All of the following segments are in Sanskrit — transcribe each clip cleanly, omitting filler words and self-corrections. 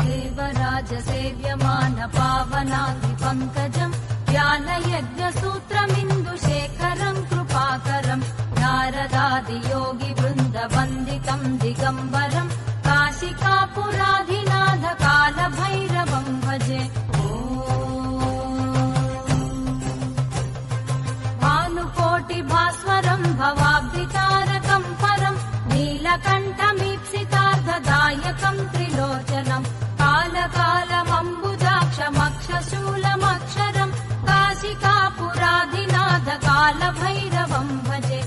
देवराजसेव्यमान पावनाङ्घ्रिपङ्कजम् ज्ञानयज्ञसूत्रमिन्दुशेखरम् कृपाकरम् नारदादियोगिवृन्दवन्दितम् दिगम्बरम् काशिकापुराधिनाथ कालभैरवम् भजे। भानुकोटिभास्वरम् भवाब्धितारकम् परम् नीलकण्ठमीप्सितार्थदायकम् त्रिलोचनम् कालकालमम्बुजाक्षमक्षशूलमक्षरम् काशिकापुराधिनाथ कालभैरवम् भजे।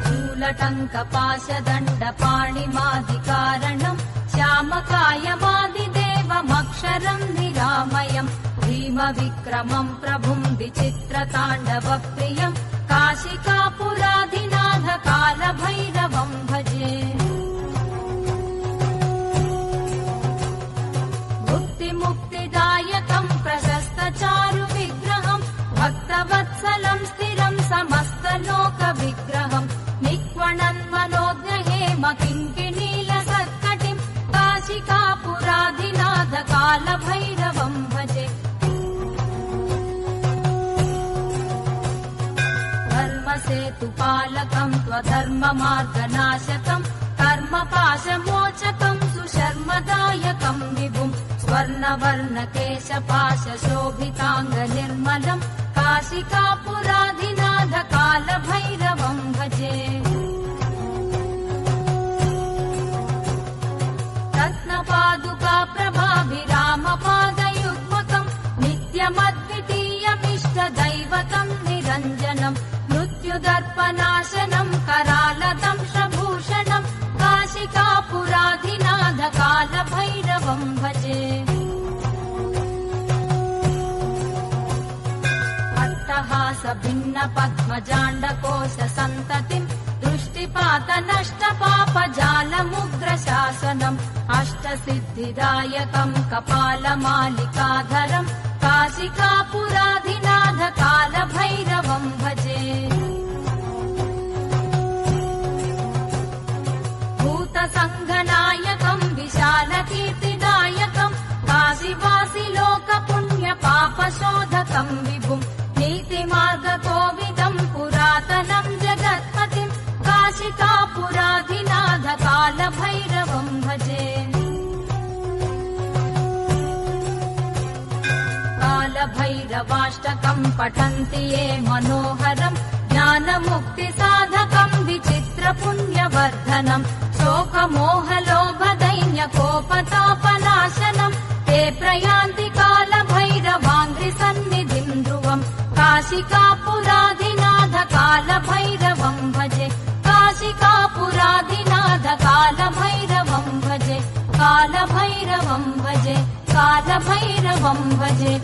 शूलटङ्कपाशदण्डपाणिमादिकारणम् श्यामकायमादिदेवमक्षरम् निरामयम् भीमविक्रमम् प्रभुम् विचित्रताण्डवप्रियम् काशिकापुराधिनाथ कालभैरवम् भजे। मुक्तिदायकम् प्रशस्तचारुविग्रहम् भक्तवत्सलम् स्थिरम् समस्तलोकविग्रहम् निक्वणन्मनोज्ञहेम किङ्किणीलसत्कटिम् काशिकापुराधिनाथ कालभैरवम् भजे। धर्मसेतुपालकम् त्वधर्ममार्गनाशकम् कर्मपाशमोचकम् सुशर्मदायकम् विभुम् स्वर्णवर्णकेशपाशशोभिताङ्गनिर्मलम् काशिकापुराधिनाथ कालभैरवम् भजे। रत्नपादुकाप्रभाभिरामपादयुग्मकम् नित्यमद्वितीयमिष्टदैवतम् निरञ्जनम् मृत्युदर्पनाशनम् करालदंशभूषणम् काशिकापुराधिनाथ कालभैरवम् भजे। अट्टहासभिन्नपद्मजाण्डकोशसन्ततिम् दृष्टिपातनष्टपापजालमुग्रशासनम् अष्टसिद्धिदायकम् कपालमालिकाधरम् काशिकापुराधिनाथ कालभैरवम् भजे। भूतसङ्घनायकम् विशालकीर्तिदायकम् काशिवासि लोकपुण्यपापशोधकम् विभुम् नीतिमार्गकोविदम् पुरातनम् जगत्पतिम् काशिकापुराधिनाथ कालभैरवम् भजे। कालभैरवाष्टकम् पठन्ति ये मनोहरम् ज्ञानमुक्तिसाधकम् विचित्रपुण्यवर्धनम् शोकमोहलोभदैन्यकोपतापनाशनम् ते प्रयान्ति कालभैरवाङ्घ्रिसन्निधिम् ध्रुवम् काशिकापुराधिनाथ कालभैरवम् भजे। काशिकापुराधिनाथ कालभैरवम् भजे। कालभैरवम् भजे। कालभैरवम् भजे।